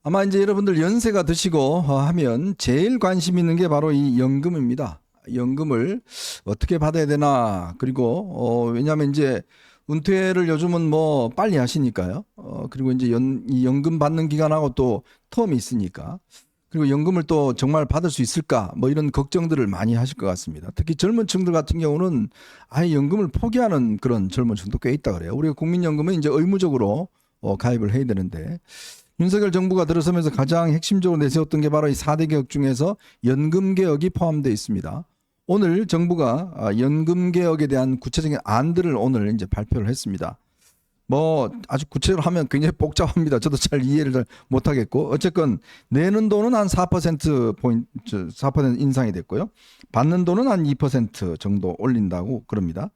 아마 이제 여러분들 연세가 드시고 하면 제일 관심 있는 게 바로 이 연금입니다. 연금을 어떻게 받아야 되나. 그리고 왜냐하면 이제 은퇴를 요즘은 뭐 빨리 하시니까요. 그리고 이제 이 연금 받는 기간하고 또 텀이 있으니까. 그리고 연금을 또 정말 받을 수 있을까? 뭐 이런 걱정들을 많이 하실 것 같습니다. 특히 젊은 층들 같은 경우는 아예 연금을 포기하는 그런 젊은 층도 꽤 있다 그래요. 우리가 국민연금은 이제 의무적으로 가입을 해야 되는데 윤석열 정부가 들어서면서 가장 핵심적으로 내세웠던 게 바로 이 4대 개혁 중에서 연금 개혁이 포함되어 있습니다. 오늘 정부가 연금 개혁에 대한 구체적인 안들을 오늘 이제 발표를 했습니다. 뭐 아주 구체적으로 하면 굉장히 복잡합니다. 저도 잘 이해를 잘 못하겠고 어쨌건 내는 돈은 한 4% 포인트 4% 인상이 됐고요. 받는 돈은 한 2% 정도 올린다고 그럽니다.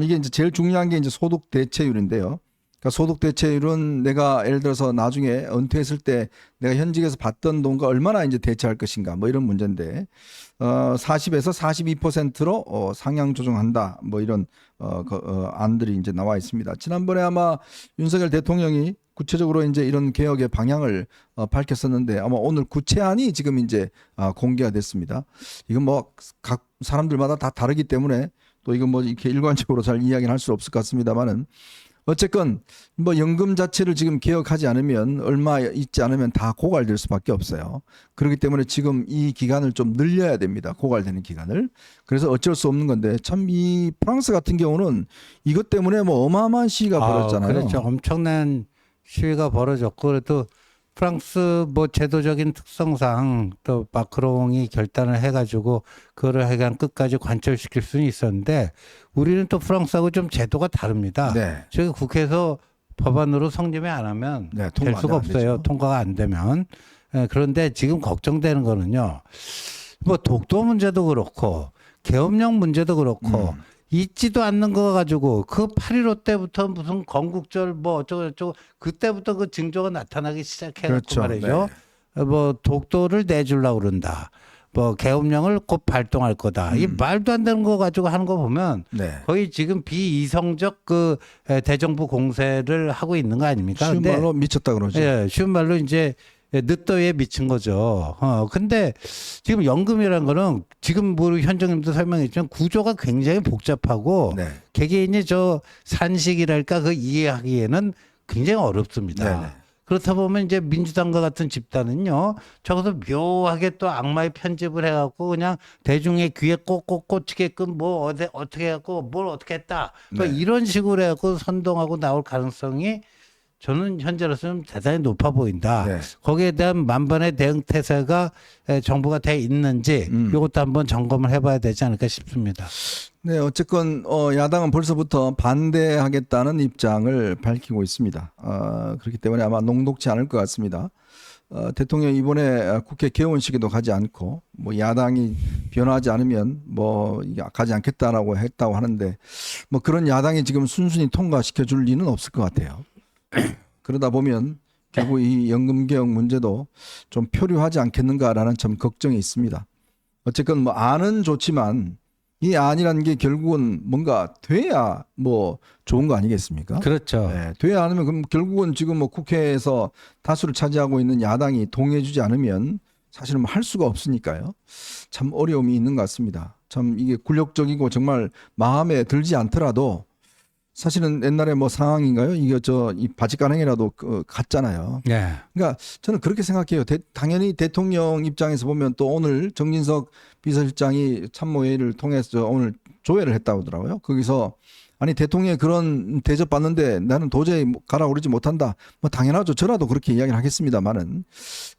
이게 이제 제일 중요한 게 이제 소득 대체율인데요. 그러니까 소득 대체율은 내가 예를 들어서 나중에 은퇴했을 때 내가 현직에서 받던 돈과 얼마나 이제 대체할 것인가 뭐 이런 문제인데 40에서 42%로 상향 조정한다 뭐 이런 안들이 이제 나와 있습니다. 지난번에 아마 윤석열 대통령이 구체적으로 이제 이런 개혁의 방향을 밝혔었는데 아마 오늘 구체안이 지금 이제 공개가 됐습니다. 이건 뭐 각 사람들마다 다 다르기 때문에 또 이건 뭐 이렇게 일관적으로 잘 이야기는 할 수 없을 것 같습니다만은 어쨌건 뭐 연금 자체를 지금 개혁하지 않으면 얼마 있지 않으면 다 고갈될 수밖에 없어요. 그렇기 때문에 지금 이 기간을 좀 늘려야 됩니다. 고갈되는 기간을. 그래서 어쩔 수 없는 건데 참 이 프랑스 같은 경우는 이것 때문에 뭐 어마어마한 시위가 벌어졌잖아요. 그렇죠. 엄청난 시위가 벌어졌고 그래도 프랑스 뭐 제도적인 특성상 또 마크롱이 결단을 해가지고 그거를 하여간 끝까지 관철시킬 수는 있었는데 우리는 또 프랑스하고 좀 제도가 다릅니다. 네. 저희 국회에서 법안으로 성립이 안 하면 네, 될 수가 안 없어요. 되죠. 통과가 안 되면. 그런데 지금 걱정되는 거는요. 뭐 독도 문제도 그렇고 계엄령 문제도 그렇고 있지도 않는 거 가지고 그 8.15 때부터 무슨 건국절 뭐 어쩌고 그때부터 그 징조가 나타나기 시작해갖고 그렇죠. 말이죠. 뭐 독도를 내주려고 그런다. 뭐 계엄령을 곧 발동할 거다. 이 말도 안 되는 거 가지고 하는 거 보면 네. 거의 지금 비이성적 그 대정부 공세를 하고 있는 거 아닙니까? 쉬운 근데 말로 미쳤다 그러죠. 예, 쉬운 말로 이제 늦더위에 미친 거죠. 근데 지금 연금이라는 거는 지금 뭐 현정님도 설명했지만 구조가 굉장히 복잡하고 네. 개개인이 저 산식이랄까 그 이해하기에는 굉장히 어렵습니다. 네네. 그렇다 보면 이제 민주당과 같은 집단은요, 저것도 묘하게 또 악마의 편집을 해갖고 그냥 대중의 귀에 꼭꼭 꽂히게끔 뭐 어떻게 해갖고 뭘 어떻게 했다. 뭐 네. 이런 식으로 해갖고 선동하고 나올 가능성이 저는 현재로서는 대단히 높아 보인다. 네. 거기에 대한 만반의 대응 태세가 정부가 돼 있는지 이것도 한번 점검을 해봐야 되지 않을까 싶습니다. 네, 어쨌건 야당은 벌써부터 반대하겠다는 입장을 밝히고 있습니다. 그렇기 때문에 아마 녹록지 않을 것 같습니다. 대통령 이번에 국회 개원식에도 가지 않고 뭐 야당이 변화하지 않으면 뭐 가지 않겠다라고 했다고 하는데 뭐 그런 야당이 지금 순순히 통과시켜 줄 리는 없을 것 같아요. 그러다 보면 결국 이 연금 개혁 문제도 좀 표류하지 않겠는가라는 좀 걱정이 있습니다. 어쨌건 뭐 안은 좋지만 이 안이라는 게 결국은 뭔가 돼야 뭐 좋은 거 아니겠습니까? 그렇죠. 네, 돼야 않으면 그럼 결국은 지금 뭐 국회에서 다수를 차지하고 있는 야당이 동의해주지 않으면 사실은 뭐 할 수가 없으니까요. 참 어려움이 있는 것 같습니다. 참 이게 굴욕적이고 정말 마음에 들지 않더라도 사실은 옛날에 뭐 상황인가요? 이게 이 바지 가능이라도 갔잖아요. 네. 그러니까 저는 그렇게 생각해요. 당연히 대통령 입장에서 보면 또 오늘 정진석 비서실장이 참모회의를 통해서 오늘 조회를 했다고 하더라고요. 거기서 아니 대통령이 그런 대접 받는데 나는 도저히 가라 오르지 못한다. 뭐 당연하죠. 저라도 그렇게 이야기를 하겠습니다만은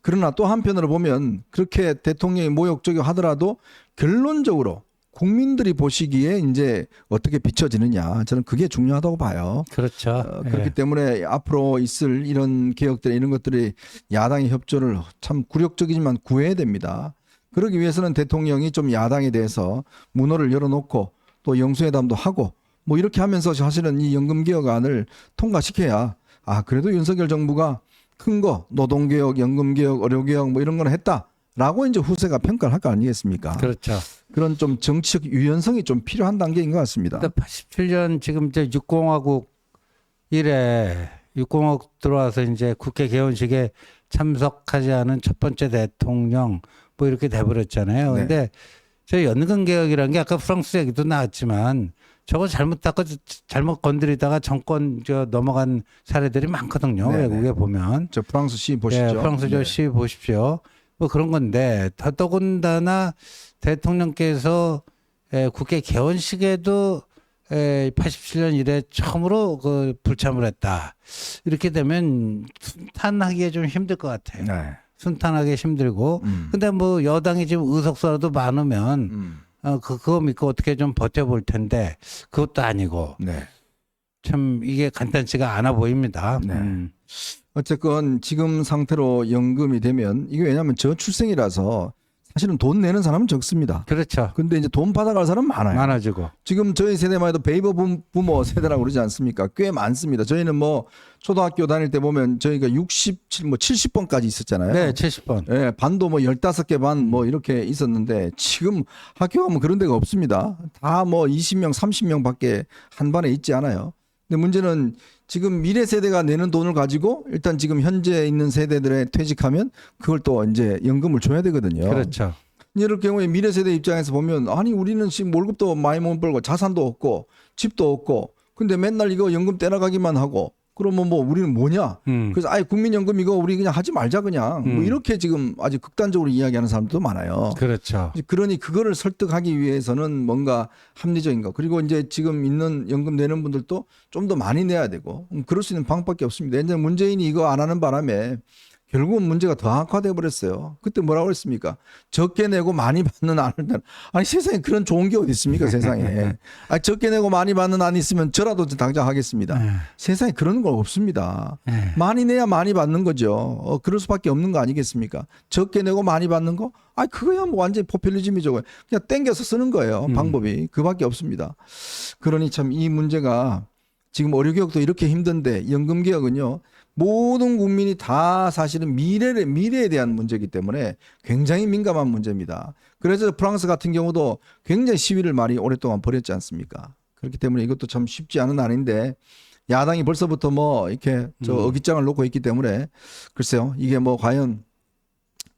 그러나 또 한편으로 보면 그렇게 대통령이 모욕적이고 하더라도 결론적으로 국민들이 보시기에 이제 어떻게 비춰지느냐 저는 그게 중요하다고 봐요. 그렇죠. 그렇기 때문에 앞으로 있을 이런 개혁들 이런 것들이 야당의 협조를 참 굴욕적이지만 구해야 됩니다. 그러기 위해서는 대통령이 좀 야당에 대해서 문호를 열어놓고 또 영수회담도 하고 뭐 이렇게 하면서 사실은 이 연금개혁안을 통과시켜야 그래도 윤석열 정부가 큰 거 노동개혁, 연금개혁, 의료개혁 뭐 이런 거는 했다. 라고 이제 후세가 평가를 할 거 아니겠습니까? 그렇죠. 그런 좀 정치적 유연성이 좀 필요한 단계인 것 같습니다. 그러니까 87년 지금 이제 6공화국 이래 육공억 들어와서 이제 국회 개원식에 참석하지 않은 첫 번째 대통령 뭐 이렇게 돼버렸잖아요. 네. 근데 저 연금 개혁이라는 게 아까 프랑스 얘기도 나왔지만 저거 잘못 건드리다가 정권 넘어간 사례들이 많거든요. 네, 외국에 보면. 저 프랑스 시 보시죠. 예, 프랑스 네. 시 보십시오. 뭐 그런 건데 더더군다나 대통령께서 국회 개원식에도 87년 이래 처음으로 그 불참을 했다. 이렇게 되면 순탄하기가 좀 힘들 것 같아요. 네. 순탄하기 힘들고. 근데 뭐 여당이 지금 의석수라도 많으면 그거 믿고 어떻게 좀 버텨볼 텐데 그것도 아니고 네. 참 이게 간단치가 않아 보입니다. 네. 어쨌건 지금 상태로 연금이 되면 이게 왜냐하면 저출생이라서 사실은 돈 내는 사람은 적습니다. 그렇죠. 근데 이제 돈 받아갈 사람은 많아요. 많아지고. 지금 저희 세대만 해도 베이버 부모 세대라고 그러지 않습니까? 꽤 많습니다. 저희는 뭐 초등학교 다닐 때 보면 저희가 67, 뭐 70번까지 있었잖아요. 네, 70번. 예, 반도 뭐 15개 반 뭐 이렇게 있었는데 지금 학교 가면 그런 데가 없습니다. 다 뭐 20명, 30명 밖에 한 반에 있지 않아요. 근데 문제는 지금 미래 세대가 내는 돈을 가지고 일단 지금 현재 있는 세대들에 퇴직하면 그걸 또 이제 연금을 줘야 되거든요. 그렇죠. 이럴 경우에 미래 세대 입장에서 보면 아니 우리는 지금 월급도 많이 못 벌고 자산도 없고 집도 없고 근데 맨날 이거 연금 떼나가기만 하고 그러면 뭐 우리는 뭐냐? 그래서 아예 국민연금 이거 우리 그냥 하지 말자 그냥 뭐 이렇게 지금 아주 극단적으로 이야기하는 사람들도 많아요. 그렇죠. 그러니 그거를 설득하기 위해서는 뭔가 합리적인 거 그리고 이제 지금 있는 연금 내는 분들도 좀 더 많이 내야 되고 그럴 수 있는 방법밖에 없습니다. 이제 문재인이 이거 안 하는 바람에 결국은 문제가 더 악화돼 버렸어요. 그때 뭐라고 그랬습니까? 적게 내고 많이 받는 안을 아니 세상에 그런 좋은 게 어디 있습니까 세상에. 아니, 적게 내고 많이 받는 안 있으면 저라도 당장 하겠습니다. 세상에 그런 거 없습니다. 많이 내야 많이 받는 거죠. 그럴 수밖에 없는 거 아니겠습니까? 적게 내고 많이 받는 거? 아 그거야 뭐 완전히 포퓰리즘이죠. 그냥 땡겨서 쓰는 거예요. 방법이 그밖에 없습니다. 그러니 참 이 문제가 지금 의료개혁도 이렇게 힘든데 연금개혁은요. 모든 국민이 다 사실은 미래에 대한 문제이기 때문에 굉장히 민감한 문제입니다. 그래서 프랑스 같은 경우도 굉장히 시위를 많이 오랫동안 벌였지 않습니까? 그렇기 때문에 이것도 참 쉽지 않은 안인데 야당이 벌써부터 뭐 이렇게 저 어깃장을 놓고 있기 때문에 글쎄요. 이게 뭐 과연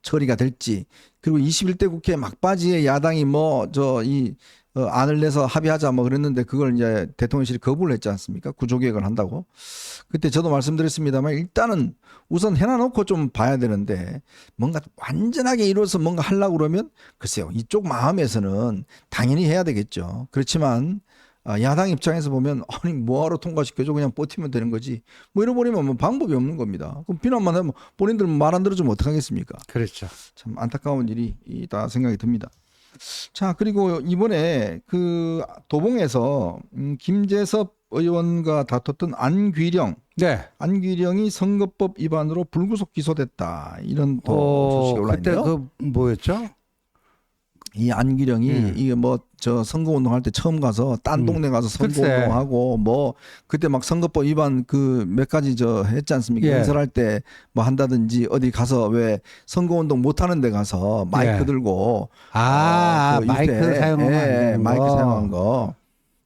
처리가 될지 그리고 21대 국회 막바지에 야당이 뭐 안을 내서 합의하자 뭐 그랬는데 그걸 이제 대통령실이 거부를 했지 않습니까? 구조개혁을 한다고. 그때 저도 말씀드렸습니다만 일단은 우선 해놔놓고 좀 봐야 되는데 뭔가 완전하게 이루어서 뭔가 하려고 그러면 글쎄요. 이쪽 마음에서는 당연히 해야 되겠죠. 그렇지만 야당 입장에서 보면 아니 뭐하러 통과시켜줘 그냥 버티면 되는 거지. 뭐 이러버리면 뭐 방법이 없는 겁니다. 그럼 비난만 하면 본인들 말 안 들어주면 어떡하겠습니까? 그렇죠. 참 안타까운 일이다 생각이 듭니다. 자, 그리고 이번에 그 도봉에서 김재섭 의원과 다퉜던 안귀령 네. 안귀령이 선거법 위반으로 불구속 기소됐다. 이런 또 소식이 올라 그때 있네요. 그 뭐였죠? 이 안기령이 이게 뭐 저 선거운동 할 때 처음 가서 딴 동네 가서 선거운동하고 뭐 그때 막 선거법 위반 그 몇 가지 저 했지 않습니까? 예. 연설할 때 뭐 한다든지 어디 가서 왜 선거운동 못 하는 데 가서 마이크 예. 들고 아, 그 마이크 이때, 사용하면 안 되는 마이크 거. 사용한 거.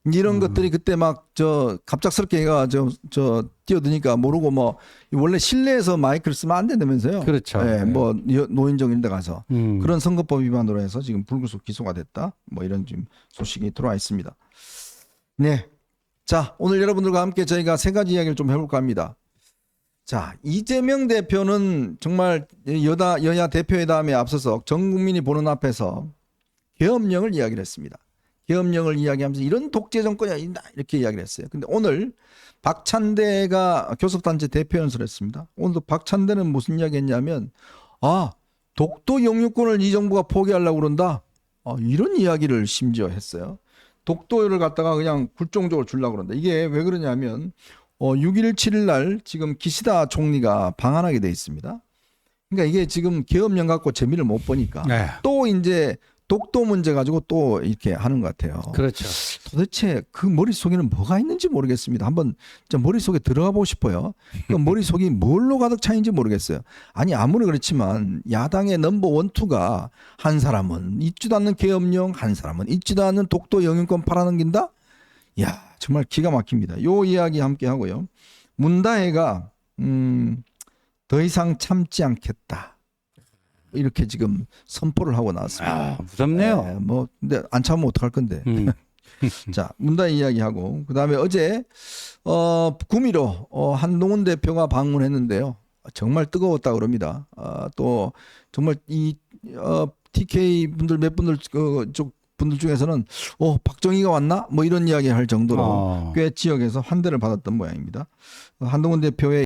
이런 것들이 그때 막 저 갑작스럽게 얘가 저 뛰어드니까 모르고 뭐 원래 실내에서 마이크를 쓰면 안 된다면서요. 그렇죠. 예, 네. 뭐 노인정 이런 데 가서 음. 그런 선거법 위반으로 해서 지금 불구속 기소가 됐다. 뭐 이런 지금 소식이 들어와 있습니다. 네. 자, 오늘 여러분들과 함께 저희가 세 가지 이야기를 좀 해볼까 합니다. 자, 이재명 대표는 정말 여야 대표회담에 앞서서 전 국민이 보는 앞에서 계엄령을 이야기를 했습니다. 계엄령을 이야기하면서 이런 독재 정권이 아니다 이렇게 이야기를 했어요. 근데 오늘 박찬대가 교섭단체 대표 연설을 했습니다. 오늘도 박찬대는 무슨 이야기 했냐면 독도 영유권을 이 정부가 포기하려고 그런다. 이런 이야기를 심지어 했어요. 독도를 갖다가 그냥 굴종적으로 주려고 그런다. 이게 왜 그러냐면 6일 7일 날 지금 기시다 총리가 방한하게 돼 있습니다. 그러니까 이게 지금 계엄령 갖고 재미를 못 보니까 네. 또 이제 독도 문제 가지고 또 이렇게 하는 것 같아요. 그렇죠. 도대체 그 머릿속에는 뭐가 있는지 모르겠습니다. 한번 머릿속에 들어가 보고 싶어요. 그 머릿속이 뭘로 가득 차인지 모르겠어요. 아니 아무리 그렇지만 야당의 넘버 원투가 한 사람은 있지도 않는 계엄령, 한 사람은 있지도 않는 독도 영유권 팔아넘긴다? 야 정말 기가 막힙니다. 요 이야기 함께 하고요. 문다혜가 더 이상 참지 않겠다. 이렇게 지금 선포를 하고 나왔습니다. 아, 무섭네요. 네, 뭐 근데 안 참으면 어떡할 건데. 자, 문다혜 이야기하고 그다음에 어제 구미로 한동훈 대표가 방문했는데요. 정말 뜨거웠다 그럽니다. 또 정말 이 TK 분들 몇 분들 쪽 분들 중에서는 박정희가 왔나? 뭐 이런 이야기 할 정도로 꽤 지역에서 환대를 받았던 모양입니다. 한동훈 대표의